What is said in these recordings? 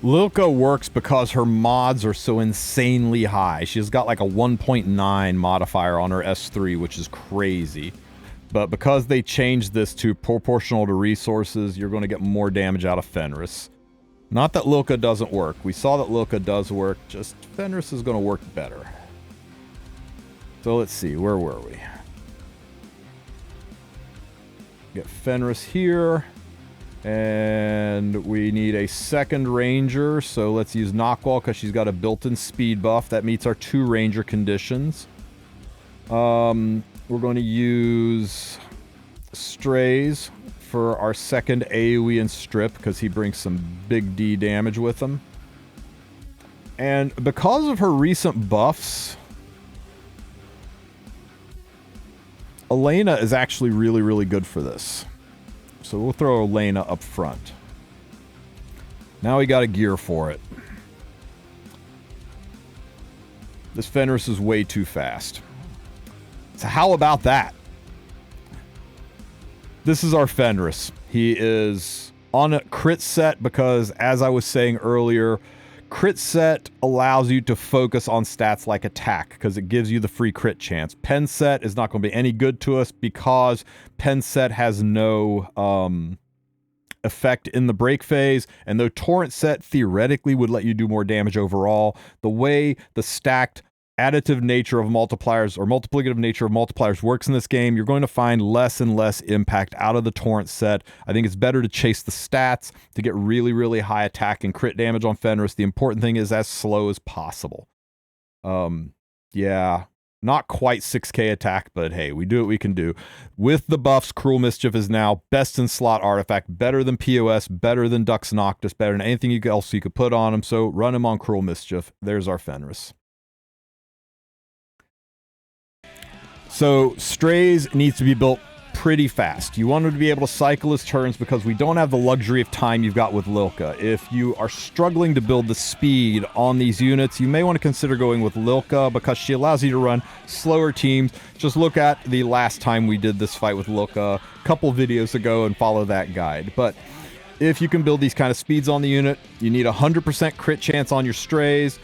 Lilka works because her mods are so insanely high. She's got like a 1.9 modifier on her S3, which is crazy. But because they changed this to proportional to resources, you're going to get more damage out of Fenrris. Not that Lilka doesn't work. We saw that Lilka does work, just Fenrris is going to work better. So let's see, where were we? Get Fenrris here. And we need a second ranger, so let's use Knockwall because she's got a built-in speed buff. That meets our 2 ranger conditions. We're going to use Strays for our second AoE and strip because he brings some big D damage with him. And because of her recent buffs, Elena is actually really, really good for this. So we'll throw Elena up front. Now we got a gear for it. This Fenris is way too fast. So how about that? This is our Fenris. He is on a crit set because, as I was saying earlier, crit set allows you to focus on stats like attack because it gives you the free crit chance. Pen set is not going to be any good to us because pen set has no effect in the break phase, and though torrent set theoretically would let you do more damage overall, the way the stacked additive nature of multipliers or multiplicative nature of multipliers works in this game, you're going to find less and less impact out of the torrent set. I think it's better to chase the stats to get really, really high attack and crit damage on Fenris. The important thing is as slow as possible. Yeah, not quite 6k attack, but hey, we do what we can do. With the buffs, Cruel Mischief is now best in slot artifact, better than POS, better than Dux Noctis, better than anything else you could put on him, so run him on Cruel Mischief. There's our Fenris. So Strays needs to be built pretty fast. You want him to be able to cycle his turns because we don't have the luxury of time you've got with Lilka. If you are struggling to build the speed on these units, you may want to consider going with Lilka because she allows you to run slower teams. Just look at the last time we did this fight with Lilka a couple videos ago and follow that guide. But if you can build these kind of speeds on the unit, you need 100% crit chance on your Strays.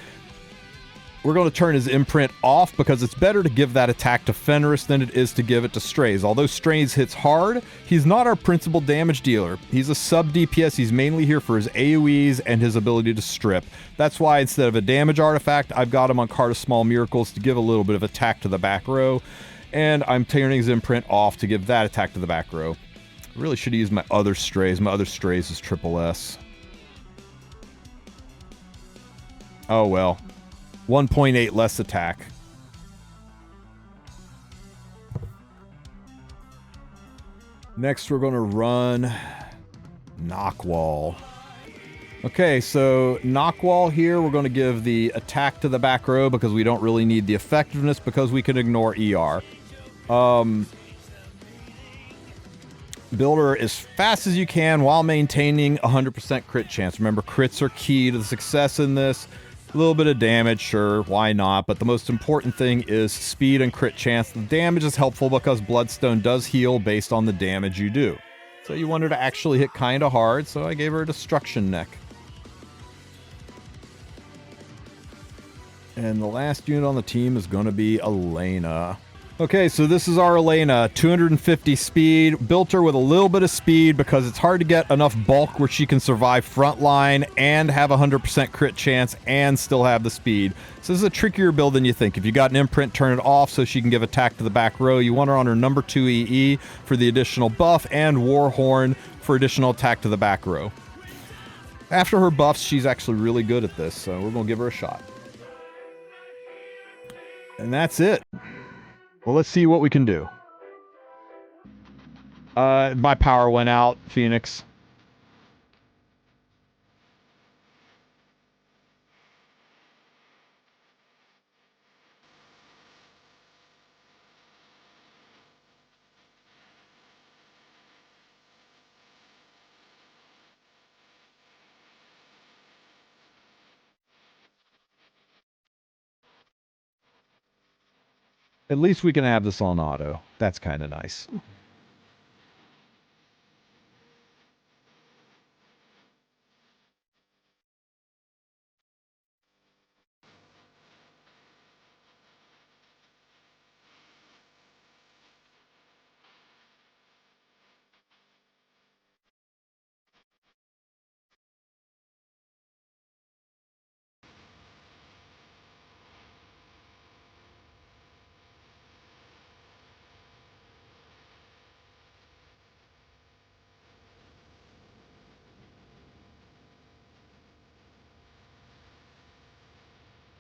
We're going to turn his imprint off because it's better to give that attack to Fenris than it is to give it to Strays. Although Strays hits hard, he's not our principal damage dealer. He's a sub DPS. He's mainly here for his AoEs and his ability to strip. That's why instead of a damage artifact, I've got him on Card of Small Miracles to give a little bit of attack to the back row. And I'm turning his imprint off to give that attack to the back row. I really should have used my other Strays. My other Strays is triple S. Oh well. 1.8 less attack. Next, we're going to run Knockwall. Okay, so Knockwall here, we're going to give the attack to the back row because we don't really need the effectiveness because we can ignore ER. Build her as fast as you can while maintaining 100% crit chance. Remember, crits are key to the success in this. A little bit of damage, sure, why not? But the most important thing is speed and crit chance. The damage is helpful because Bloodstone does heal based on the damage you do. So you want her to actually hit kind of hard, so I gave her a Destruction Neck. And the last unit on the team is going to be Elena. Okay, so this is our Elena, 250 speed. Built her with a little bit of speed because it's hard to get enough bulk where she can survive frontline and have 100% crit chance and still have the speed. So this is a trickier build than you think. If you got an imprint, turn it off so she can give attack to the back row. You want her on her number 2 EE for the additional buff and Warhorn for additional attack to the back row. After her buffs, she's actually really good at this, so we're going to give her a shot. And that's it. Well, let's see what we can do. My power went out, Phoenix. At least we can have this on auto. That's kind of nice.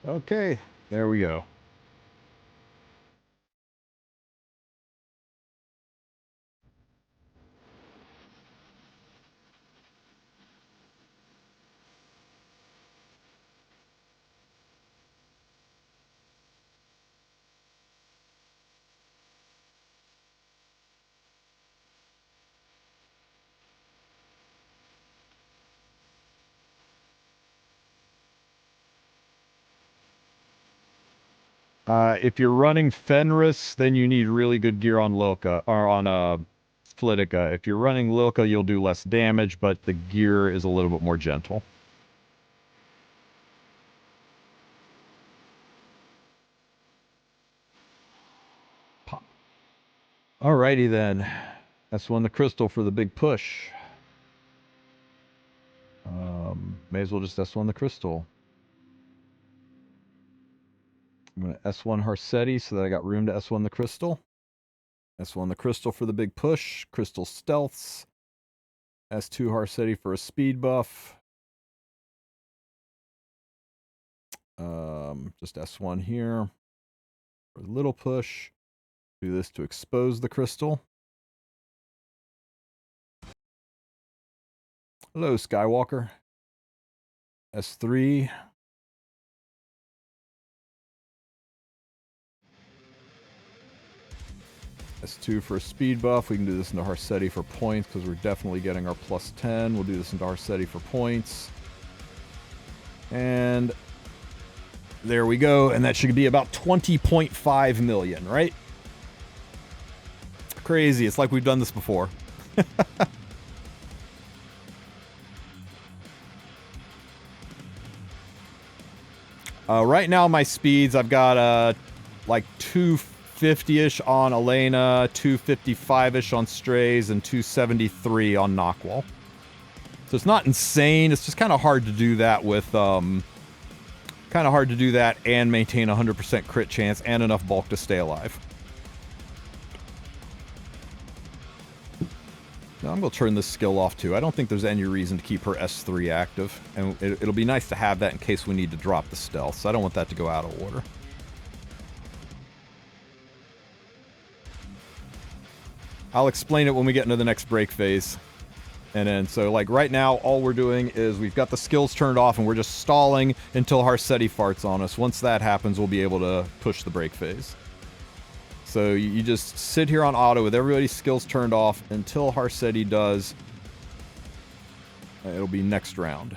Okay, there we go. If you're running Fenris, then you need really good gear on Lilka, or on Flitica. If you're running Lilka, you'll do less damage, but the gear is a little bit more gentle. Pop. Alrighty then. S1 the crystal for the big push. May as well just S1 the crystal. I'm going to S1 Harsetti so that I got room to S1 the crystal. S1 the crystal for the big push. Crystal stealths. S2 Harsetti for a speed buff. Just S1 here for a little push. Do this to expose the crystal. Hello, Skywalker. S3. S2 for a speed buff. We can do this into Harsetti for points because we're definitely getting our plus 10. We'll do this into Harsetti for points. And there we go. And that should be about 20.5 million, right? Crazy. It's like we've done this before. Right now, my speeds, I've got like 250-ish on Elena, 255-ish on Strays, and 273 on Knockwall. So it's not insane. It's just kind of hard to do that with, kind of hard to do that and maintain 100% crit chance and enough bulk to stay alive. Now I'm going to turn this skill off too. I don't think there's any reason to keep her S3 active. And it'll be nice to have that in case we need to drop the stealth. So I don't want that to go out of order. I'll explain it when we get into the next break phase. And then, so like right now, all we're doing is we've got the skills turned off and we're just stalling until Harsetti farts on us. Once that happens, we'll be able to push the break phase. So you just sit here on auto with everybody's skills turned off until Harsetti does. It'll be next round.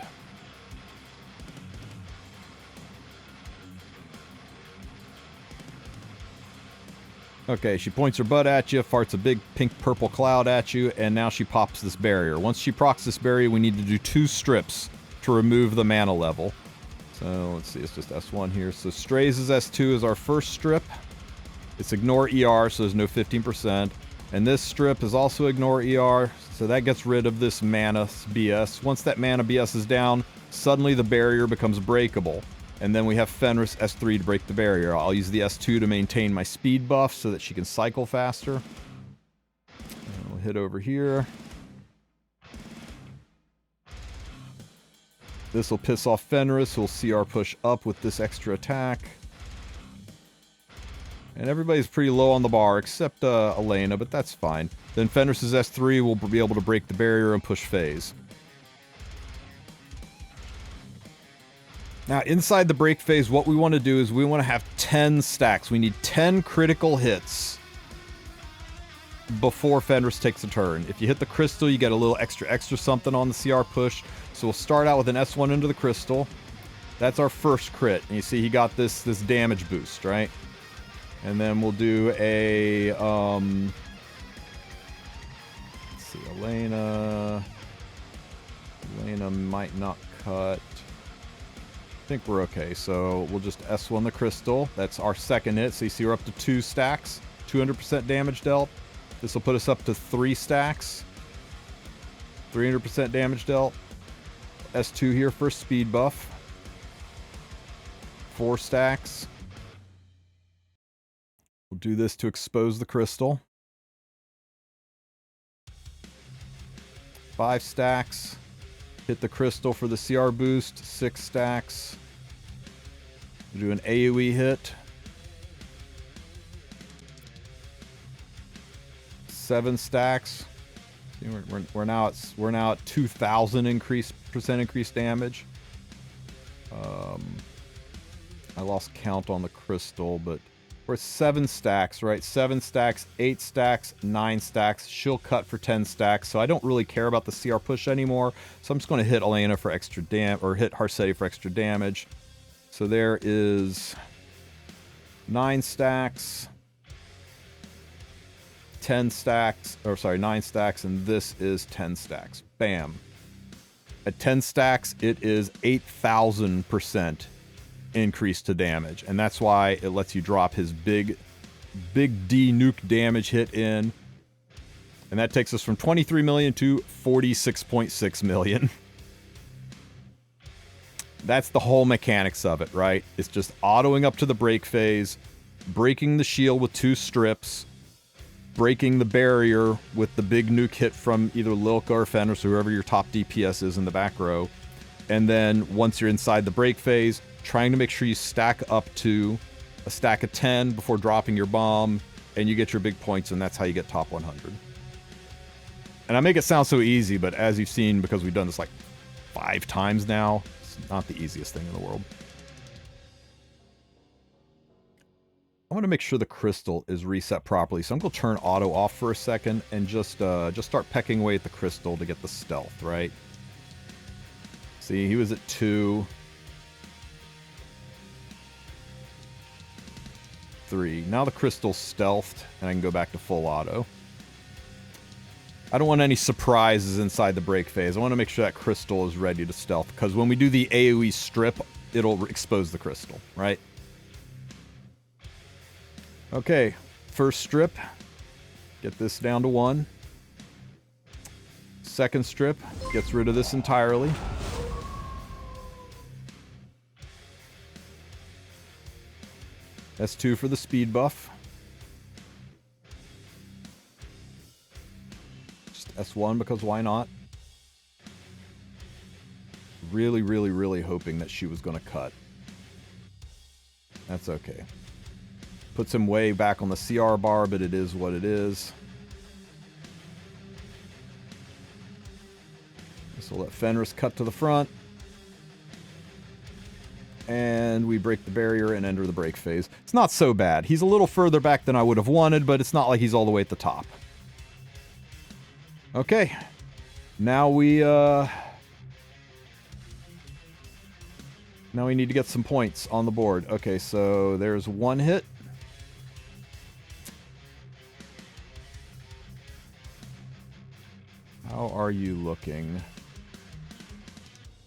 Okay, she points her butt at you, farts a big pink-purple cloud at you, and now she pops this barrier. Once she procs this barrier, we need to do 2 strips to remove the mana level. So let's see, it's just S1 here. So Strays is S2 is our first strip. It's ignore ER, so there's no 15%. And this strip is also ignore ER, so that gets rid of this mana BS. Once that mana BS is down, suddenly the barrier becomes breakable. And then we have Fenris S3 to break the barrier. I'll use the S2 to maintain my speed buff so that she can cycle faster. And we'll hit over here. This will piss off Fenris. We'll CR push up with this extra attack. And everybody's pretty low on the bar, except Elena, but that's fine. Then Fenris's S3 will be able to break the barrier and push phase. Now, inside the break phase, what we want to do is we want to have 10 stacks. We need 10 critical hits before Fenris takes a turn. If you hit the crystal, you get a little extra something on the CR push. So we'll start out with an S1 into the crystal. That's our first crit. And you see he got this damage boost, right? And then we'll do a, let's see, Elena might not cut. I think we're okay, so we'll just S1 the crystal. That's our second hit, so you see we're up to 2 stacks, 200% damage dealt. This will put us up to 3 stacks, 300% damage dealt. S2 here for speed buff. 4 stacks. We'll do this to expose the crystal. 5 stacks. Hit the crystal for the CR boost. 6 stacks. Do an AoE hit. 7 stacks. We're now at 2,000 percent increased damage. I lost count on the crystal, but we're at 7 stacks, right? 7 stacks, 8 stacks, 9 stacks. She'll cut for 10 stacks, so I don't really care about the CR push anymore. So I'm just going to hit Elena for extra or hit Harsetti for extra damage. So there is 9 stacks, 10 stacks, or sorry, 9 stacks, and this is 10 stacks. Bam. At 10 stacks, it is 8,000% increase to damage, and that's why it lets you drop his big D nuke damage hit in, and that takes us from 23 million to 46.6 million. That's the whole mechanics of it, right? It's just autoing up to the break phase, breaking the shield with 2 strips, breaking the barrier with the big nuke hit from either Lilka or Fenrris, whoever your top DPS is in the back row, and then once you're inside the break phase, trying to make sure you stack up to a stack of 10 before dropping your bomb, and you get your big points, and that's how you get top 100. And I make it sound so easy, but as you've seen, because we've done this like 5 times now, it's not the easiest thing in the world. I want to make sure the crystal is reset properly, so I'm going to turn auto off for a second and just start pecking away at the crystal to get the stealth, right? See, he was at 2. 3. Now the crystal's stealthed, and I can go back to full auto. I don't want any surprises inside the break phase. I want to make sure that crystal is ready to stealth, because when we do the AoE strip, it'll expose the crystal, right? Okay, first strip. Get this down to 1. Second strip gets rid of this entirely. S2 for the speed buff. Just S1 because why not? Really, really, really hoping that she was going to cut. That's okay. Puts him way back on the CR bar, but it is what it is. This will let Fenrris cut to the front. And we break the barrier and enter the break phase. It's not so bad. He's a little further back than I would have wanted, but it's not like he's all the way at the top. Okay. Now we need to get some points on the board. Okay, so there's 1 hit. How are you looking?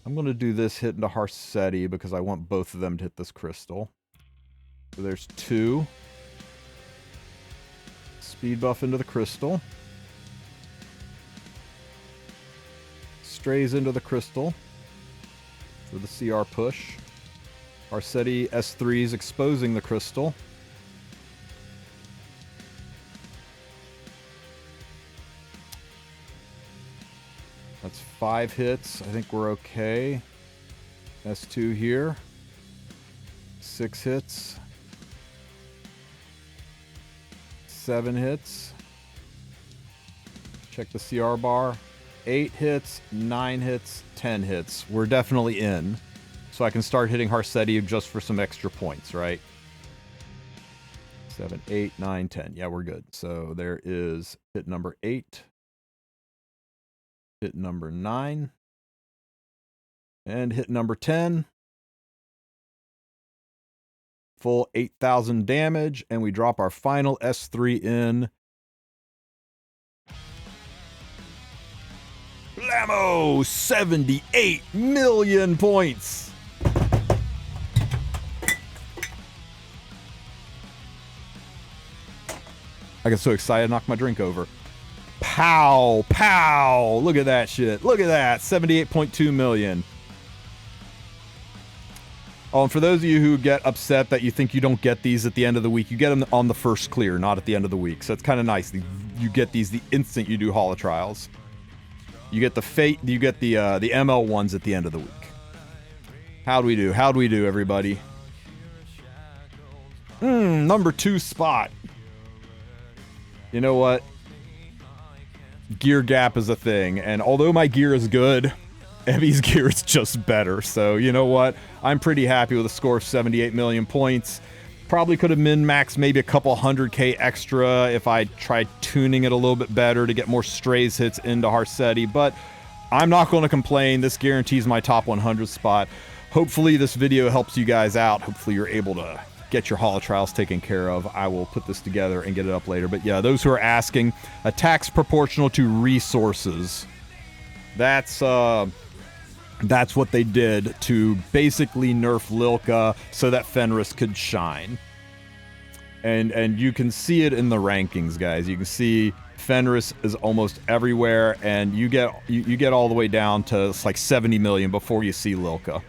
I'm going to do this hit into Harsetti because I want both of them to hit this crystal. So there's 2. Speed buff into the crystal. Strays into the crystal for the CR push. Harsetti S3's exposing the crystal. That's 5 hits. I think we're okay. S2 here. 6 hits. 7 hits. Check the CR bar. 8 hits, 9 hits, 10 hits. We're definitely in. So I can start hitting Harsetti just for some extra points, right? 7, 8, 9, 10. Yeah, we're good. So there is hit number 8. Hit number 9. And hit number 10. Full 8,000 damage. And we drop our final S3 in. Blammo! 78 million points! I get so excited I knocked my drink over. Pow! Pow! Look at that shit. Look at that. 78.2 million. Oh, and for those of you who get upset that you think you don't get these at the end of the week, you get them on the first clear, not at the end of the week. So it's kind of nice. You get these the instant you do Holo Trials. You get the ML ones at the end of the week. How'd we do? How'd we do, everybody? Number 2 spot. You know what? Gear gap is a thing, and although my gear is good, Evie's gear is just better. So, you know what? I'm pretty happy with a score of 78 million points. Probably could have min-maxed maybe a couple 100k extra if I tried tuning it a little bit better to get more strays hits into Harsetti, but I'm not going to complain. This guarantees my top 100 spot. Hopefully this video helps you guys out. Hopefully you're able to get your holo trials taken care of. I will put this together and get it up later. But yeah, those who are asking, attacks proportional to resources. That's what they did to basically nerf Lilka so that Fenrris could shine. And you can see it in the rankings, guys. You can see Fenrris is almost everywhere, and you get all the way down to like 70 million before you see Lilka.